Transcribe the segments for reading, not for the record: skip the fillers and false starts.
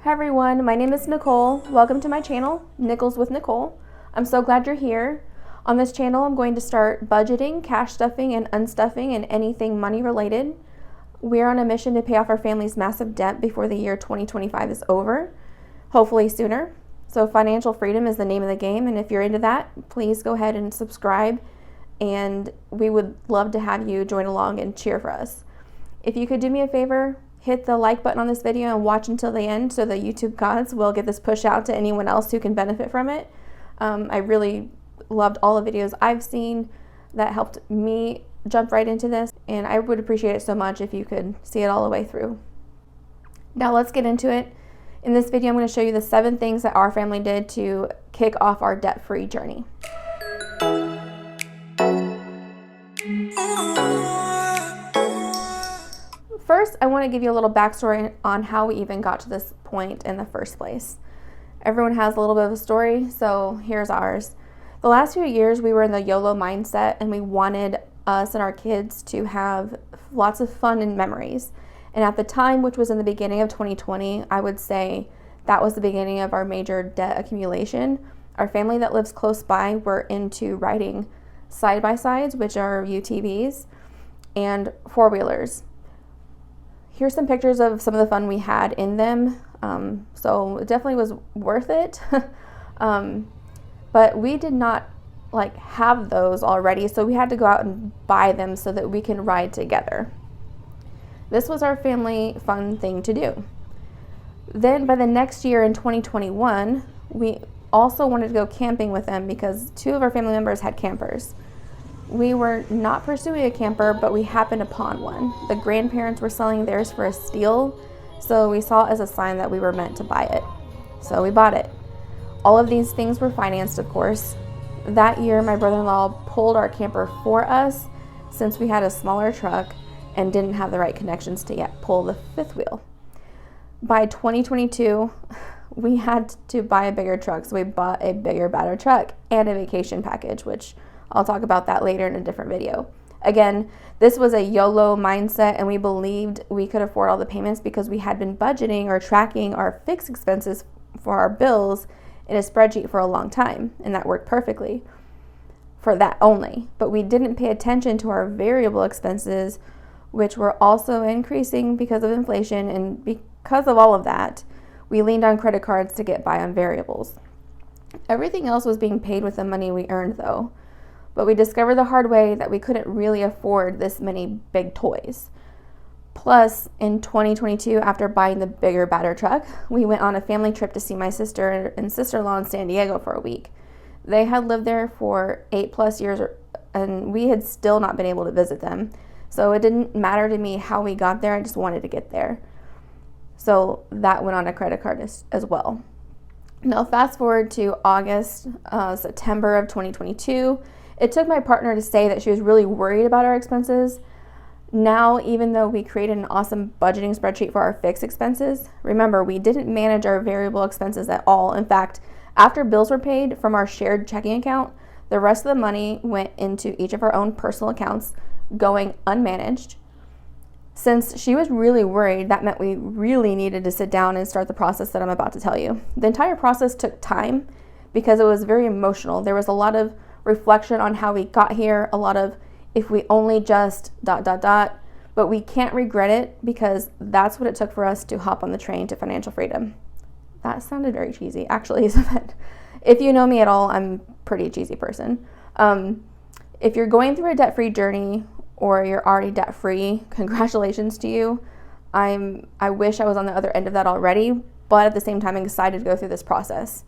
Hi everyone, my name is Nicole. Welcome to my channel, Nickels with Nicole. I'm so glad you're here. On this channel, I'm going to start budgeting, cash stuffing, and unstuffing, and anything money related. We're on a mission to pay off our family's massive debt before the year 2025 is over, hopefully sooner. So financial freedom is the name of the game, and if you're into that, please go ahead and subscribe, and we would love to have you join along and cheer for us. If you could do me a favor, hit the like button on this video and watch until the end so the YouTube gods will get this push out to anyone else who can benefit from it. I really loved all the videos I've seen that helped me jump right into this, and I would appreciate it so much if you could see it all the way through. Now let's get into it. In this video, I'm going to show you the 7 things that our family did to kick off our debt-free journey. First, I want to give you a little backstory on how we even got to this point in the first place. Everyone has a little bit of a story, so here's ours. The last few years, we were in the YOLO mindset, and we wanted us and our kids to have lots of fun and memories. And at the time, which was in the beginning of 2020, I would say that was the beginning of our major debt accumulation. Our family that lives close by were into riding side-by-sides, which are UTVs, and four-wheelers. Here's some pictures of some of the fun we had in them. So it definitely was worth it. But we did not have those already, so we had to go out and buy them so that we can ride together. This was our family fun thing to do. Then by the next year in 2021, we also wanted to go camping with them because 2 of our family members had campers. We were not pursuing a camper, but we happened upon one. The grandparents were selling theirs for a steal, so we saw it as a sign that we were meant to buy it. So we bought it. All of these things were financed, of course. That year, my brother-in-law pulled our camper for us since we had a smaller truck and didn't have the right connections to yet pull the 5th wheel. By 2022, we had to buy a bigger truck, so we bought a bigger, better truck and a vacation package, which I'll talk about that later in a different video. Again, this was a YOLO mindset, and we believed we could afford all the payments because we had been budgeting or tracking our fixed expenses for our bills in a spreadsheet for a long time, and that worked perfectly for that only. But we didn't pay attention to our variable expenses, which were also increasing because of inflation, and because of all of that, we leaned on credit cards to get by on variables. Everything else was being paid with the money we earned, though. But we discovered the hard way that we couldn't really afford this many big toys. Plus, in 2022, after buying the bigger, better truck, we went on a family trip to see my sister and sister-in-law in San Diego for a week. They had lived there for 8+ years, and we had still not been able to visit them. So it didn't matter to me how we got there, I just wanted to get there. So that went on a credit card as well. Now fast forward to September of 2022. It took my partner to say that she was really worried about our expenses. Now, even though we created an awesome budgeting spreadsheet for our fixed expenses, remember, we didn't manage our variable expenses at all. In fact, after bills were paid from our shared checking account, the rest of the money went into each of our own personal accounts, going unmanaged. Since she was really worried, that meant we really needed to sit down and start the process that I'm about to tell you. The entire process took time because it was very emotional. There was a lot of reflection on how we got here, a lot of if we only just ... but we can't regret it because that's what it took for us to hop on the train to financial freedom. That sounded very cheesy, actually. If you know me at all, I'm a pretty cheesy person. If you're going through a debt-free journey or you're already debt-free, congratulations to you. I wish I was on the other end of that already, but at the same time, I'm excited to go through this process.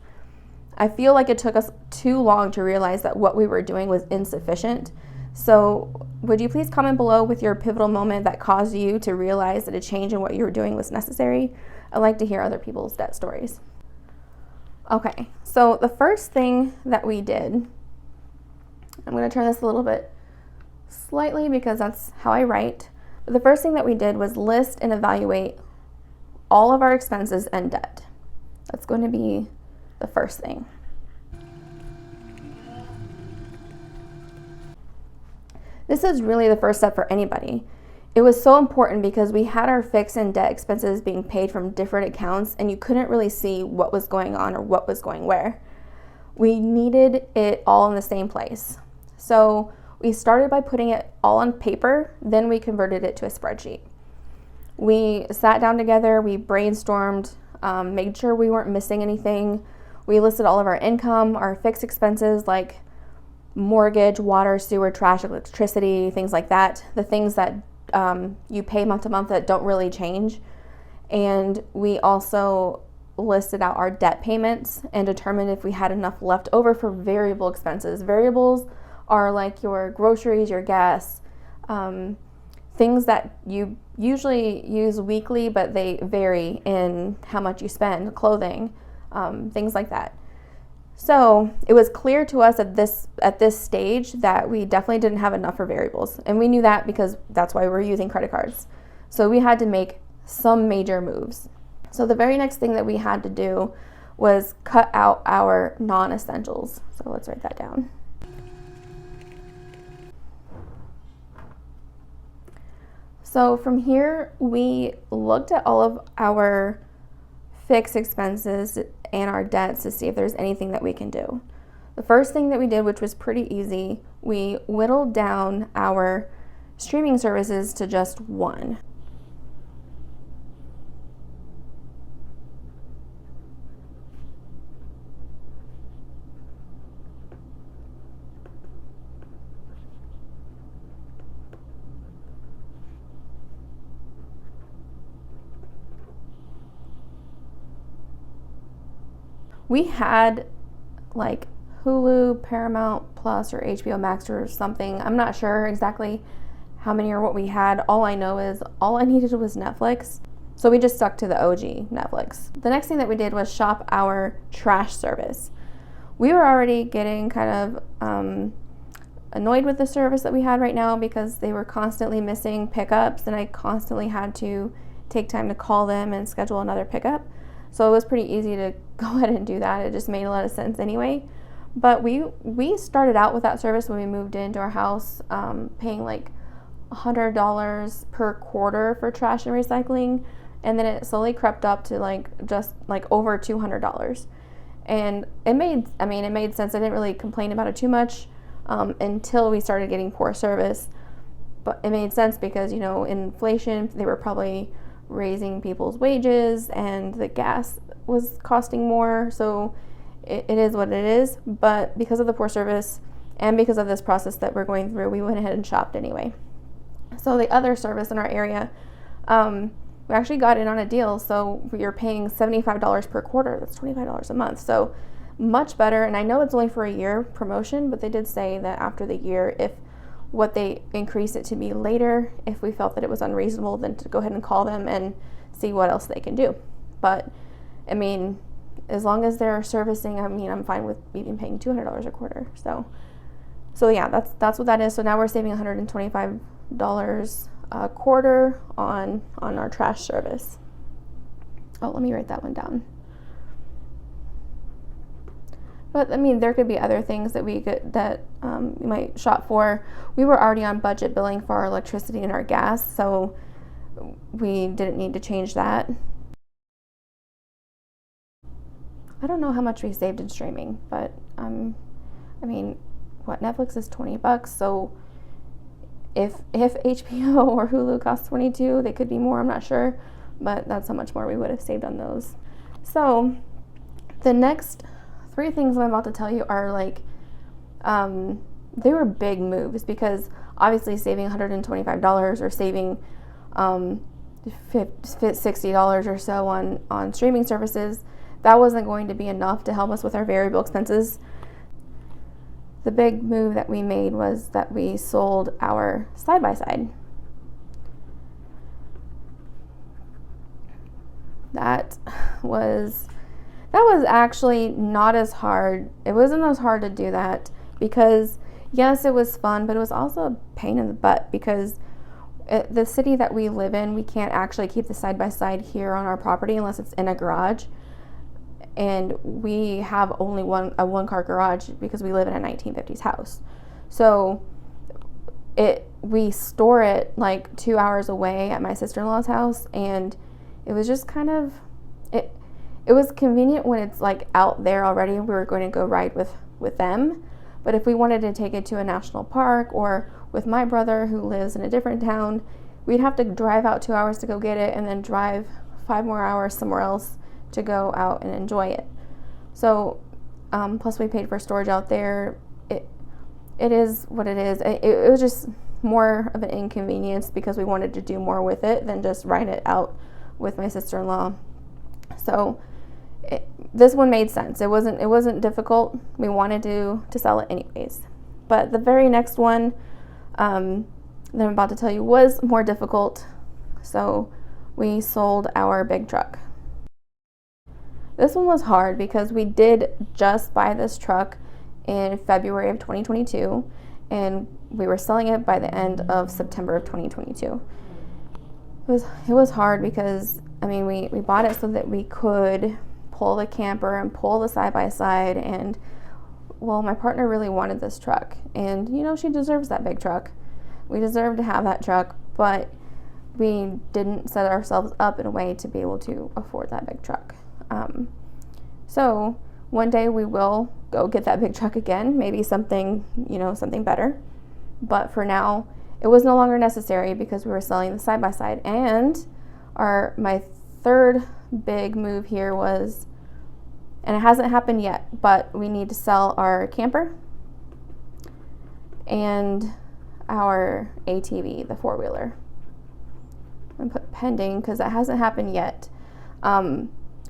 I feel like it took us too long to realize that what we were doing was insufficient. So would you please comment below with your pivotal moment that caused you to realize that a change in what you were doing was necessary? I'd like to hear other people's debt stories. Okay, so the first thing that we did, I'm going to turn this a little bit slightly because that's how I write. But the first thing that we did was list and evaluate all of our expenses and debt. That's going to be the first thing. This is really the first step for anybody. it was so important because we had our fixed and debt expenses being paid from different accounts, and you couldn't really see what was going on or what was going where. We needed it all in the same place. So we started by putting it all on paper, then we converted it to a spreadsheet. We sat down together, we brainstormed, made sure we weren't missing anything. We listed all of our income, our fixed expenses like mortgage, water, sewer, trash, electricity, things like that. The things that you pay month to month that don't really change. And we also listed out our debt payments and determined if we had enough left over for variable expenses. Variables are like your groceries, your gas, things that you usually use weekly, but they vary in how much you spend, clothing, things like that. So it was clear to us at this stage that we definitely didn't have enough for variables. And we knew that because that's why we were using credit cards. So we had to make some major moves. So the very next thing that we had to do was cut out our non-essentials. So let's write that down. So from here, we looked at all of our fixed expenses and our debts to see if there's anything that we can do. The first thing that we did, which was pretty easy, we whittled down our streaming services to just one. We had like Hulu, Paramount Plus, or HBO Max or something. I'm not sure exactly how many or what we had. All I know is all I needed was Netflix. So we just stuck to the OG Netflix. The next thing that we did was shop our trash service. We were already getting kind of annoyed with the service that we had right now because they were constantly missing pickups, and I constantly had to take time to call them and schedule another pickup. So it was pretty easy to go ahead and do that. It just made a lot of sense anyway. But we started out with that service when we moved into our house, paying like $100 per quarter for trash and recycling, and then it slowly crept up to just over $200. And it made sense. I didn't really complain about it too much until we started getting poor service. But it made sense because, inflation, they were probably raising people's wages and the gas was costing more. So it is what it is. But because of the poor service and because of this process that we're going through, we went ahead and shopped anyway. So the other service in our area, we actually got in on a deal. So we are paying $75 per quarter. That's $25 a month. So much better. And I know it's only for a year promotion, but they did say that after the year, if what they increase it to be later, if we felt that it was unreasonable, then to go ahead and call them and see what else they can do. But as long as they're servicing, I'm fine with even paying $200 a quarter. So yeah, that's what that is. So now we're saving $125 a quarter on our trash service. Oh, let me write that one down. But there could be other things that we might shop for. We were already on budget billing for our electricity and our gas, so we didn't need to change that. I don't know how much we saved in streaming, but Netflix is $20, so if HBO or Hulu costs $22, they could be more, I'm not sure, but that's how much more we would have saved on those. So the next 3 things I'm about to tell you are they were big moves, because obviously saving $125 or saving $60 or so on streaming services, that wasn't going to be enough to help us with our variable expenses. The big move that we made was that we sold our side-by-side. That was actually not as hard. It wasn't as hard to do that because, yes, it was fun, but it was also a pain in the butt because the city that we live in, we can't actually keep the side-by-side here on our property unless it's in a garage. And we have only a one-car garage because we live in a 1950s house. So it we store it like 2 hours away at my sister-in-law's house, and it was just kind of, it was convenient when it's like out there already and we were going to go ride with them. But if we wanted to take it to a national park or with my brother who lives in a different town, we'd have to drive out 2 hours to go get it and then drive 5 more hours somewhere else to go out and enjoy it. So plus we paid for storage out there. It is what it is. It was just more of an inconvenience because we wanted to do more with it than just ride it out with my sister-in-law. So this one made sense. It wasn't difficult. We wanted to sell it anyways. But the very next one that I'm about to tell you was more difficult. So we sold our big truck. This one was hard because we did just buy this truck in February of 2022, and we were selling it by the end of September of 2022. It was hard because, I mean, we bought it so that we could pull the camper and pull the side-by-side, and, well, my partner really wanted this truck, and, you know, she deserves that big truck. We deserve to have that truck, but we didn't set ourselves up in a way to be able to afford that big truck. So one day we will go get that big truck again, maybe something better. But for now, it was no longer necessary because we were selling the side-by-side. And my third big move here was, and it hasn't happened yet, but we need to sell our camper and our ATV, the four-wheeler. I'm put pending because that hasn't happened yet.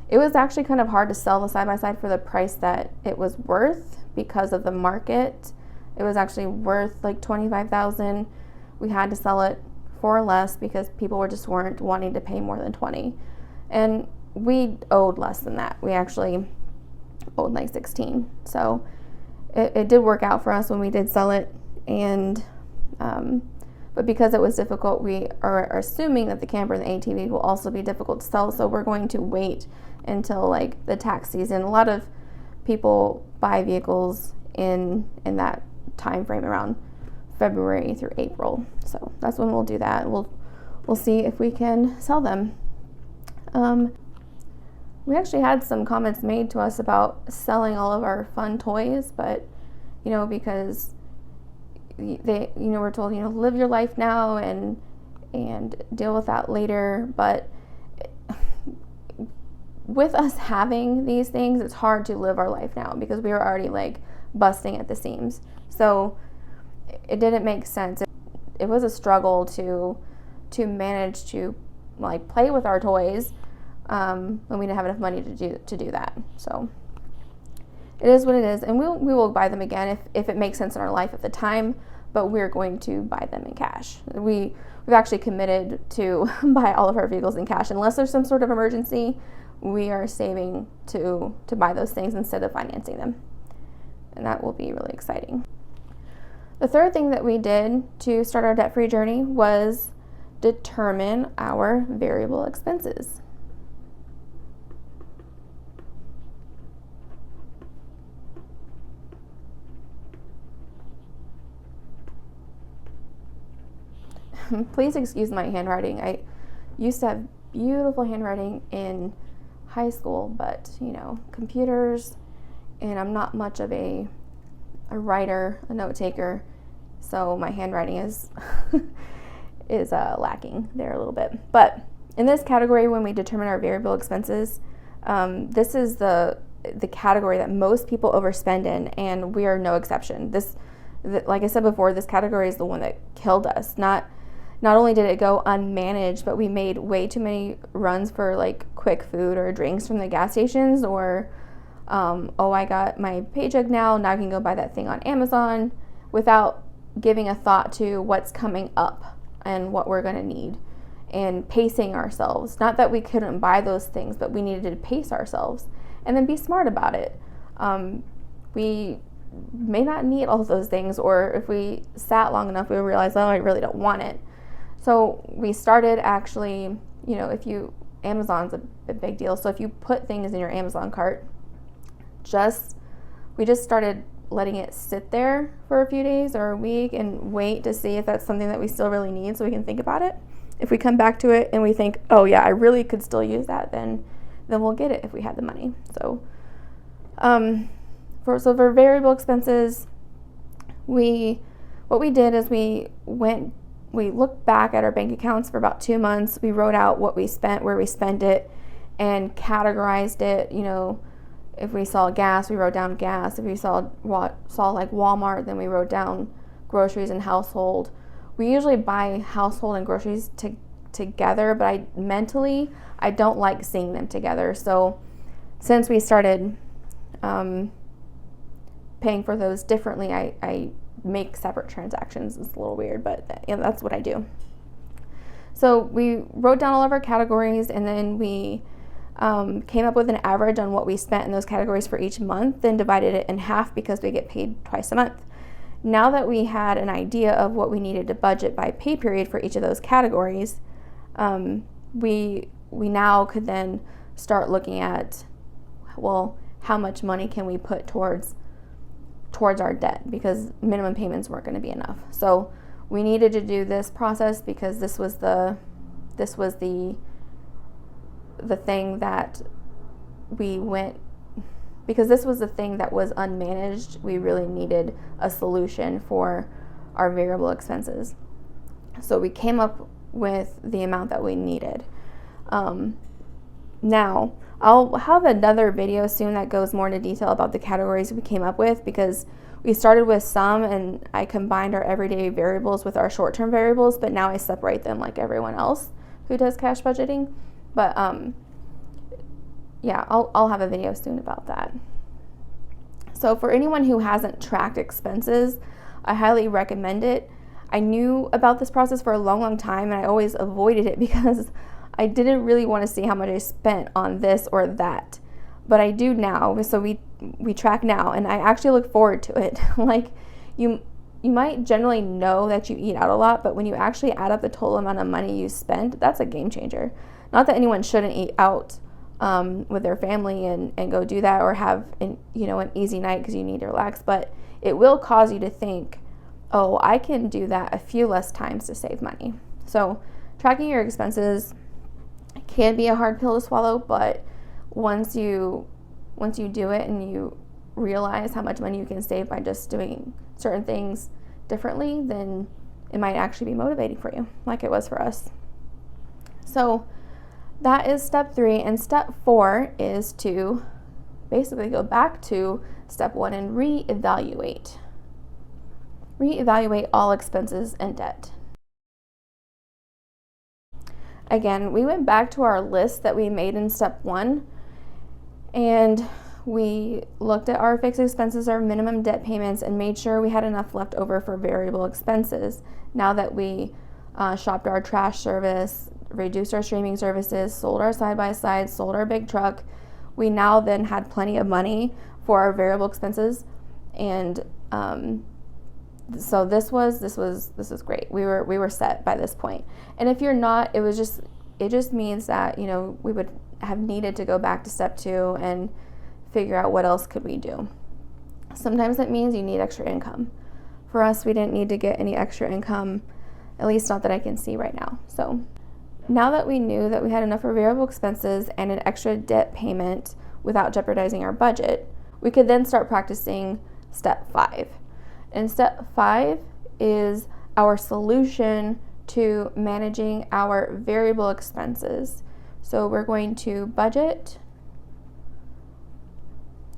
It was actually kind of hard to sell the side-by-side for the price that it was worth because of the market. It was actually worth like $25,000. We had to sell it for less because people weren't wanting to pay more than $20,000. And we owed less than that. We actually owed like $16,000. So it did work out for us when we did sell it. And but because it was difficult, we are assuming that the camper and the ATV will also be difficult to sell. So we're going to wait until like the tax season. A lot of people buy vehicles in that time frame around February through April. So that's when we'll do that. We'll see if we can sell them. We actually had some comments made to us about selling all of our fun toys, but because we're told, live your life now and deal with that later. But with us having these things, it's hard to live our life now because we were already like busting at the seams. So it didn't make sense. It was a struggle to manage to like play with our toys when we didn't have enough money to do that. So it is what it is, and we will buy them again if it makes sense in our life at the time. But we're going to buy them in cash. We've actually committed to buy all of our vehicles in cash unless there's some sort of emergency. We are saving to buy those things instead of financing them, and that will be really exciting. The third thing that we did to start our debt-free journey was determine our variable expenses. Please excuse my handwriting. I used to have beautiful handwriting in high school, but computers, and I'm not much of a writer, a note taker, so my handwriting is lacking there a little bit. But in this category, when we determine our variable expenses, this is the category that most people overspend in, and we are no exception. Like I said before, this category is the one that killed us. Not only did it go unmanaged, but we made way too many runs for like quick food or drinks from the gas stations, or I got my paycheck now I can go buy that thing on Amazon, without giving a thought to what's coming up and what we're going to need, and pacing ourselves. Not that we couldn't buy those things, but we needed to pace ourselves and then be smart about it. We may not need all of those things, or if we sat long enough, we would realize, I really don't want it. So we started actually, Amazon's a big deal. So if you put things in your Amazon cart, we just started letting it sit there for a few days or a week and wait to see if that's something that we still really need so we can think about it. If we come back to it and we think, oh yeah, I really could still use that, then we'll get it if we had the money. So for variable expenses, what we did is we looked back at our bank accounts for about 2 months. We wrote out what we spent, where we spent it, and categorized it. If we saw gas, we wrote down gas. If we saw like Walmart, then we wrote down groceries and household. We usually buy household and groceries together, but I don't like seeing them together. So since we started paying for those differently, I make separate transactions. It's a little weird, but that's what I do. So we wrote down all of our categories, and then we came up with an average on what we spent in those categories for each month, then divided it in half because we get paid twice a month. Now that we had an idea of what we needed to budget by pay period for each of those categories, we now could then start looking at, well, how much money can we put towards our debt, because minimum payments weren't going to be enough. So we needed to do this process because this was the thing that because this was the thing that was unmanaged. We really needed a solution for our variable expenses. So we came up with the amount that we needed. Now, I'll have another video soon that goes more into detail about the categories we came up with, because we started with some and I combined our everyday variables with our short-term variables, but now I separate them like everyone else who does cash budgeting. But yeah, I'll have a video soon about that. So for anyone who hasn't tracked expenses, I highly recommend it. I knew about this process for a long time, and I always avoided it because I didn't really want to see how much I spent on this or that. But I do now, so we track now, and I actually look forward to it. Like, you might generally know that you eat out a lot, but when you actually add up the total amount of money you spend, that's a game changer. Not that anyone shouldn't eat out with their family and go do that, or have an easy night because you need to relax, but it will cause you to think, oh, I can do that a few less times to save money. So tracking your expenses can be a hard pill to swallow, but once you do it and you realize how much money you can save by just doing certain things differently, then it might actually be motivating for you, like it was for us. So that is step 3, and step 4 is to basically go back to step 1 and reevaluate. Reevaluate all expenses and debt. Again, we went back to our list that we made in step 1, and we looked at our fixed expenses, our minimum debt payments, and made sure we had enough left over for variable expenses. Now that we shopped our trash service, reduced our streaming services, sold our side-by-side, sold our big truck, we now then had plenty of money for our variable expenses, and so this was great. We were set by this point. And if you're not, it just means that we would have needed to go back to step 2 and figure out what else could we do. Sometimes it means you need extra income. For us, we didn't need to get any extra income, at least not that I can see right now. So now that we knew that we had enough for variable expenses and an extra debt payment without jeopardizing our budget, we could then start practicing step 5. And step 5 is our solution to managing our variable expenses. So we're going to budget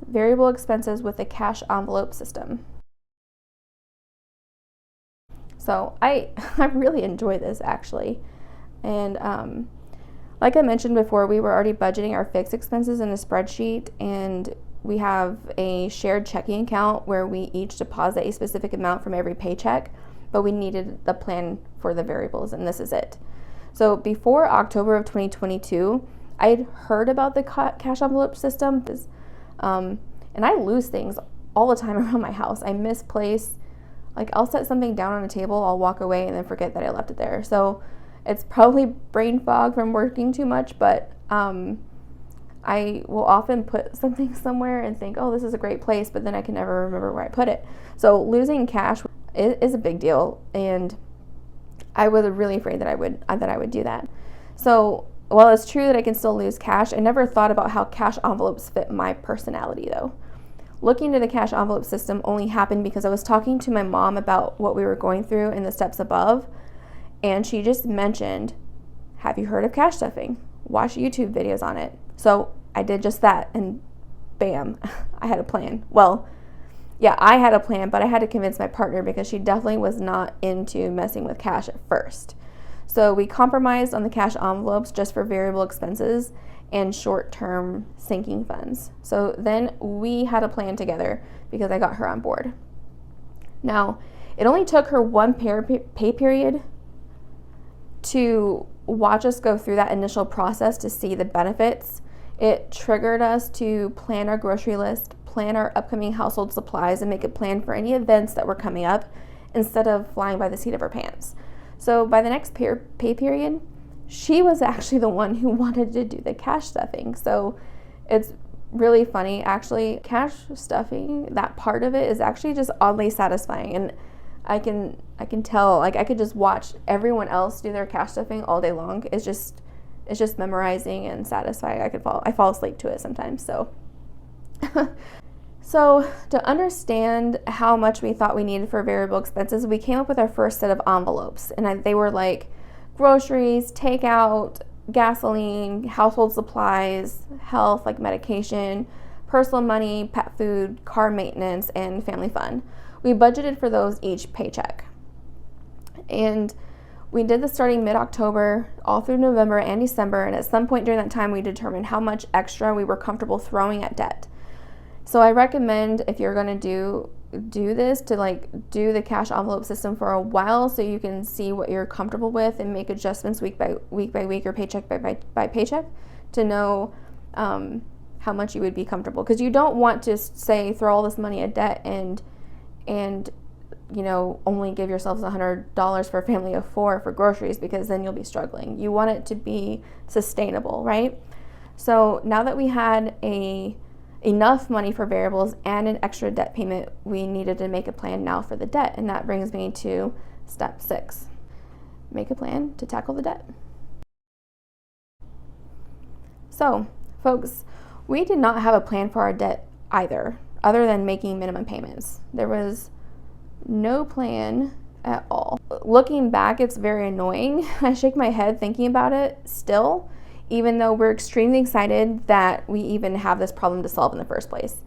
variable expenses with a cash envelope system. So I really enjoy this, actually. And like I mentioned before, we were already budgeting our fixed expenses in a spreadsheet, and we have a shared checking account where we each deposit a specific amount from every paycheck, but we needed the plan for the variables, and this is it. So before October of 2022, I had heard about the cash envelope system, and I lose things all the time around my house. I misplace, like I'll set something down on a table, I'll walk away and then forget that I left it there. So it's probably brain fog from working too much, but I will often put something somewhere and think, oh, this is a great place, but then I can never remember where I put it. So losing cash is a big deal, and I was really afraid that I would do that. So while it's true that I can still lose cash, I never thought about how cash envelopes fit my personality though. Looking into the cash envelope system only happened because I was talking to my mom about what we were going through in the steps above, and she just mentioned, have you heard of cash stuffing? Watch YouTube videos on it. So I did just that, and bam, I had a plan. Well, yeah, I had a plan, but I had to convince my partner because she definitely was not into messing with cash at first. So we compromised on the cash envelopes just for variable expenses and short-term sinking funds. So then we had a plan together because I got her on board. Now, it only took her one pay period to watch us go through that initial process to see the benefits. It triggered us to plan our grocery list, plan our upcoming household supplies, and make a plan for any events that were coming up instead of flying by the seat of our pants. So by the next pay period, she was actually the one who wanted to do the cash stuffing. So it's really funny. Actually, cash stuffing, that part of it is actually just oddly satisfying. And I can tell, like, I could just watch everyone else do their cash stuffing all day long. It's just memorizing and satisfying. I fall asleep to it sometimes. So to understand how much we thought we needed for variable expenses, we came up with our first set of envelopes, and they were like groceries, takeout, gasoline, household supplies, health like medication, personal money, pet food, car maintenance, and family fun. We budgeted for those each paycheck. And we did this starting mid-October all through November and December, and at some point during that time we determined how much extra we were comfortable throwing at debt. So I recommend, if you're going to do this, to like do the cash envelope system for a while so you can see what you're comfortable with and make adjustments week by week or paycheck by paycheck to know how much you would be comfortable. Because you don't want to say throw all this money at debt and only give yourselves $100 for a family of 4 for groceries, because then you'll be struggling. You want it to be sustainable, right? So now that we had enough money for variables and an extra debt payment, we needed to make a plan now for the debt. And that brings me to step 6. Make a plan to tackle the debt. So, folks, we did not have a plan for our debt either, other than making minimum payments. There was no plan at all. Looking back, it's very annoying. I shake my head thinking about it still, even though we're extremely excited that we even have this problem to solve in the first place.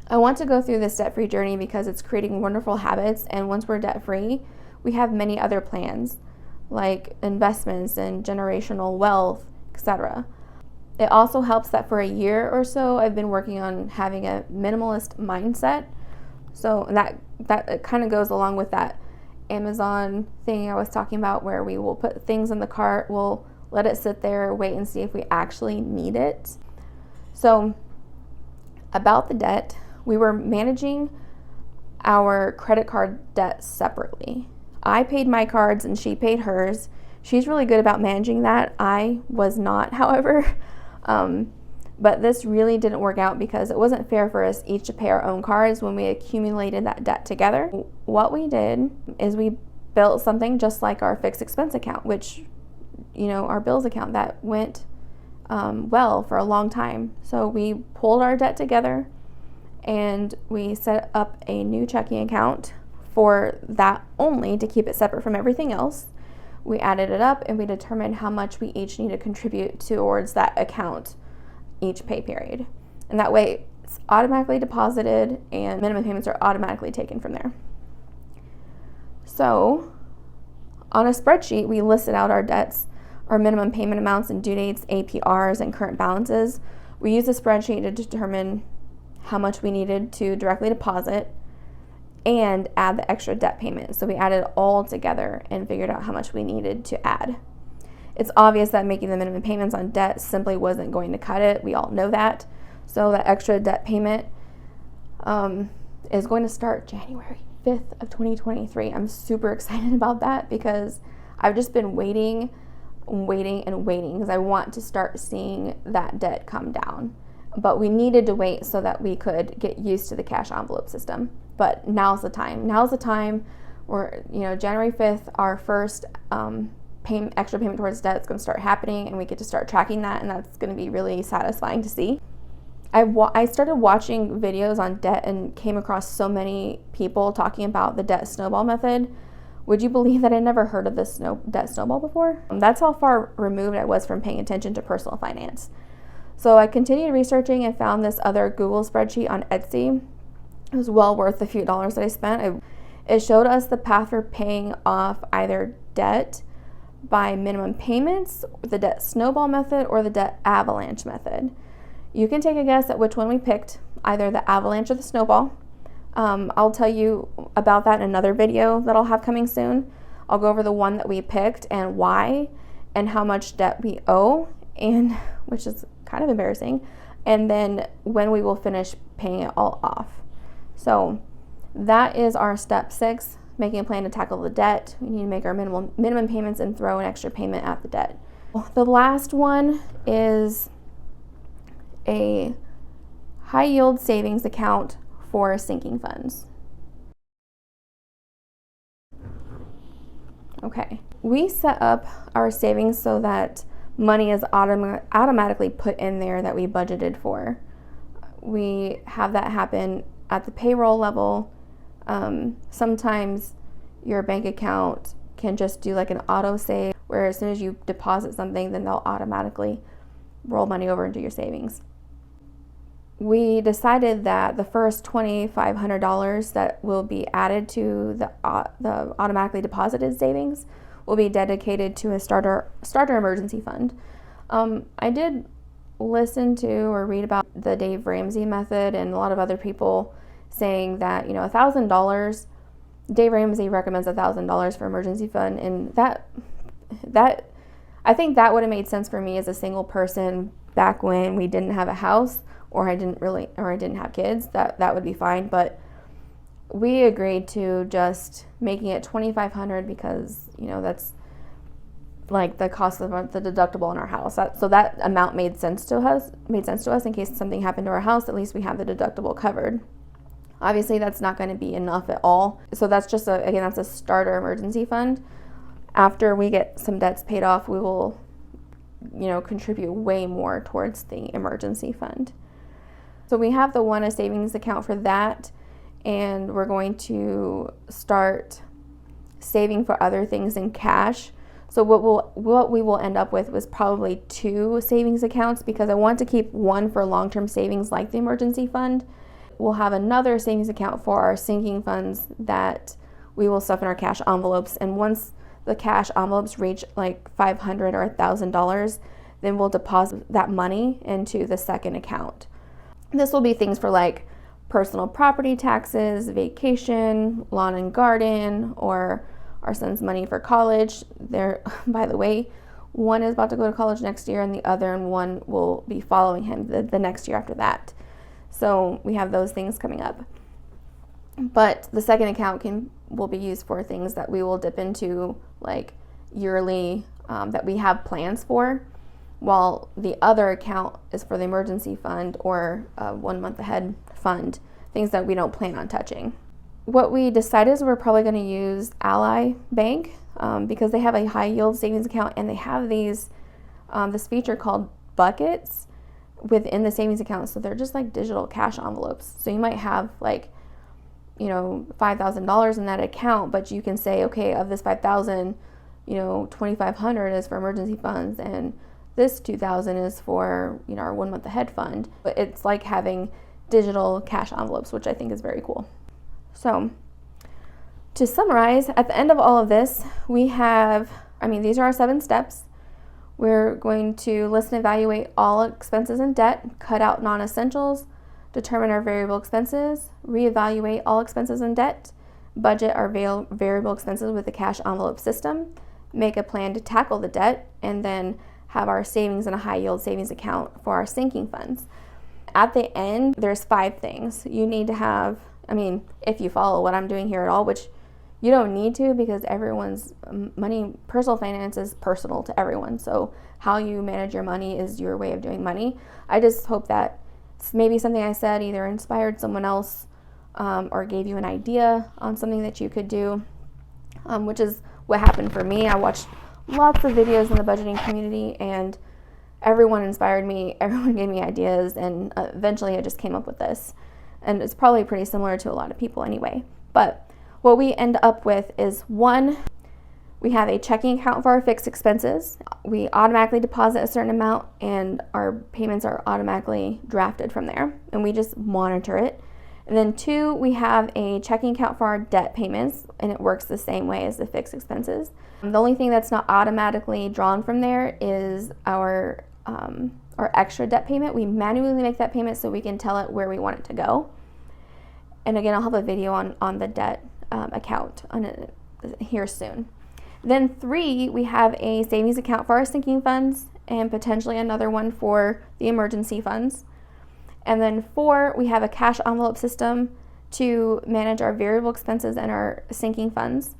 I want to go through this debt-free journey because it's creating wonderful habits, and once we're debt-free, we have many other plans like investments and generational wealth, etc. It also helps that for a year or so I've been working on having a minimalist mindset. So that kind of goes along with that Amazon thing I was talking about, where we will put things in the cart, we'll let it sit there, wait and see if we actually need it. So about the debt, we were managing our credit card debt separately. I paid my cards and she paid hers. She's really good about managing that. I was not, however. But this really didn't work out because it wasn't fair for us each to pay our own cards when we accumulated that debt together. What we did is we built something just like our fixed expense account, which, our bills account that went well for a long time. So we pulled our debt together and we set up a new checking account for that only, to keep it separate from everything else. We added it up and we determined how much we each need to contribute towards that account each pay period. And that way it's automatically deposited and minimum payments are automatically taken from there. So on a spreadsheet, we listed out our debts, our minimum payment amounts and due dates, APRs, and current balances. We used a spreadsheet to determine how much we needed to directly deposit and add the extra debt payment. So we added it all together and figured out how much we needed to add. It's obvious that making the minimum payments on debt simply wasn't going to cut it. We all know that. So that extra debt payment is going to start January 5th of 2023. I'm super excited about that because I've just been waiting waiting and waiting because I want to start seeing that debt come down. But we needed to wait so that we could get used to the cash envelope system. But now's the time. Now's the time. We're, January 5th, our first extra payment towards debt is going to start happening, and we get to start tracking that, and that's going to be really satisfying to see. I started watching videos on debt and came across so many people talking about the debt snowball method. Would you believe that I never heard of this debt snowball before? That's how far removed I was from paying attention to personal finance. So I continued researching and found this other Google spreadsheet on Etsy. It was well worth the few dollars that I spent. It showed us the path for paying off either debt by minimum payments, the debt snowball method, or the debt avalanche method. You can take a guess at which one we picked, either the avalanche or the snowball. I'll tell you about that in another video that I'll have coming soon. I'll go over the one that we picked and why, and how much debt we owe, and which is kind of embarrassing, and then when we will finish paying it all off. So that is our step 6, making a plan to tackle the debt. We need to make our minimum payments and throw an extra payment at the debt. The last one is a high yield savings account for sinking funds. Okay, we set up our savings so that money is automatically put in there that we budgeted for. We have that happen at the payroll level. Sometimes your bank account can just do like an auto save, where as soon as you deposit something, then they'll automatically roll money over into your savings. We decided that the first $2,500 that will be added to the automatically deposited savings will be dedicated to a starter emergency fund. I did listen to or read about the Dave Ramsey method, and a lot of other people saying that $1,000. Dave Ramsey recommends $1,000 for emergency fund, and that I think that would have made sense for me as a single person back when we didn't have a house, or I didn't have kids. That would be fine, but we agreed to just making it $2,500 because that's like the cost of the deductible in our house. So that amount made sense to us in case something happened to our house. At least we have the deductible covered. Obviously, that's not going to be enough at all. So that's just that's a starter emergency fund. After we get some debts paid off, we will, contribute way more towards the emergency fund. So we have the a savings account for that, and we're going to start saving for other things in cash. So what we will end up with was probably 2 savings accounts, because I want to keep one for long-term savings like the emergency fund. We'll have another savings account for our sinking funds that we will stuff in our cash envelopes. And once the cash envelopes reach like $500 or $1,000, then we'll deposit that money into the second account. This will be things for like personal property taxes, vacation, lawn and garden, or our son's money for college. There, by the way, one is about to go to college next year, and the other one will be following him the next year after that. So we have those things coming up. But the second account will be used for things that we will dip into like yearly, that we have plans for, while the other account is for the emergency fund or 1 month ahead fund, things that we don't plan on touching. What we decided is we're probably going to use Ally Bank because they have a high yield savings account, and they have this feature called buckets within the savings account. So they're just like digital cash envelopes. So you might have like $5,000 in that account, but you can say, okay, of this $5,000, $2,500 is for emergency funds, and this $2,000 is for our 1 month ahead fund. But it's like having digital cash envelopes, which I think is very cool. So to summarize, at the end of all of this, these are our 7 steps. We're going to list and evaluate all expenses and debt, cut out non-essentials, determine our variable expenses, reevaluate all expenses and debt, budget our variable expenses with the cash envelope system, make a plan to tackle the debt, and then have our savings in a high yield savings account for our sinking funds. At the end, there's 5 things you need to have. If you follow what I'm doing here at all, which You don't need to, because everyone's money, personal finance is personal to everyone. So how you manage your money is your way of doing money. I just hope that maybe something I said either inspired someone else or gave you an idea on something that you could do, which is what happened for me. I watched lots of videos in the budgeting community, and everyone inspired me. Everyone gave me ideas, and eventually I just came up with this. And it's probably pretty similar to a lot of people anyway. But what we end up with is, one, we have a checking account for our fixed expenses. We automatically deposit a certain amount, and our payments are automatically drafted from there, and we just monitor it. And then two, we have a checking account for our debt payments, and it works the same way as the fixed expenses. The only thing that's not automatically drawn from there is our extra debt payment. We manually make that payment so we can tell it where we want it to go. And again, I'll have a video on the debt account here soon. Then three, we have a savings account for our sinking funds, and potentially another one for the emergency funds. And then four, we have a cash envelope system to manage our variable expenses and our sinking funds.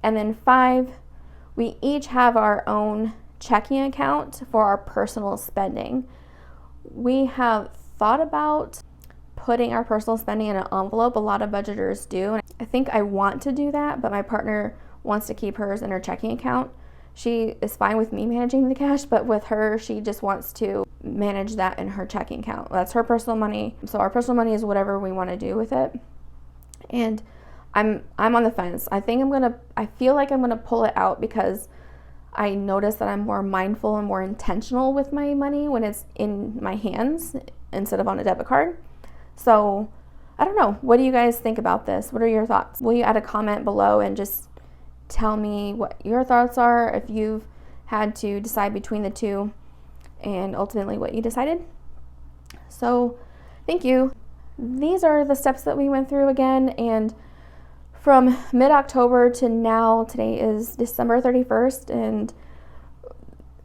And then five, we each have our own checking account for our personal spending. We have thought about putting our personal spending in an envelope. A lot of budgeters do, and I think I want to do that, but my partner wants to keep hers in her checking account. She is fine with me managing the cash, but with her, she just wants to manage that in her checking account. That's her personal money. So our personal money is whatever we want to do with it. And I'm on the fence. I feel like I'm gonna pull it out, because I notice that I'm more mindful and more intentional with my money when it's in my hands instead of on a debit card. So I don't know. What do you guys think about this? What are your thoughts? Will you add a comment below and just tell me what your thoughts are, if you've had to decide between the two, and ultimately what you decided? So thank you. These are the steps that we went through again, and from mid-October to now, today is December 31st, and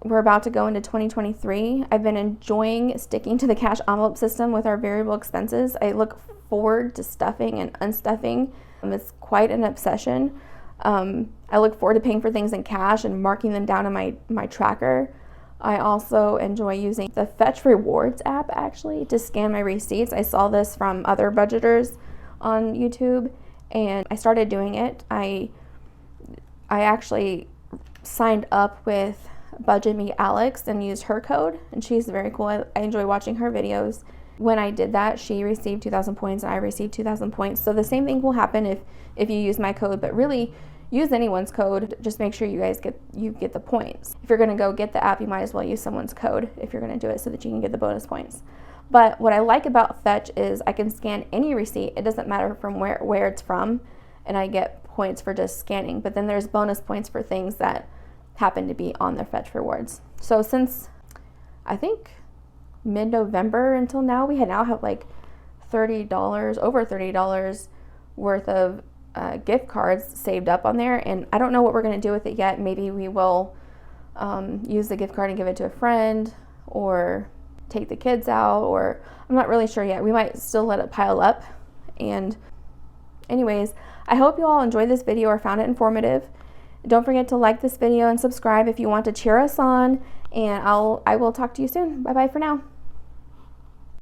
we're about to go into 2023. I've been enjoying sticking to the cash envelope system with our variable expenses. I look forward to stuffing and unstuffing. It's quite an obsession. I look forward to paying for things in cash and marking them down in my tracker. I also enjoy using the Fetch Rewards app, actually, to scan my receipts. I saw this from other budgeters on YouTube, and I started doing it. I actually signed up with Budget Me Alex and used her code, and she's very cool. I enjoy watching her videos. When I did that, she received 2,000 points and I received 2,000 points. So the same thing will happen if you use my code, but really use anyone's code. Just make sure you guys get the points. If you're gonna go get the app, you might as well use someone's code if you're gonna do it, so that you can get the bonus points. But what I like about Fetch is I can scan any receipt. It doesn't matter from where it's from, and I get points for just scanning. But then there's bonus points for things that happen to be on their Fetch Rewards. So since I think mid-November until now, we now have like $30, over $30 worth of gift cards saved up on there, and I don't know what we're going to do with it yet. Maybe we will use the gift card and give it to a friend, or take the kids out, or I'm not really sure yet. We might still let it pile up. And anyways, I hope you all enjoyed this video or found it informative. Don't forget to like this video and subscribe if you want to cheer us on, and I will talk to you soon. Bye bye for now.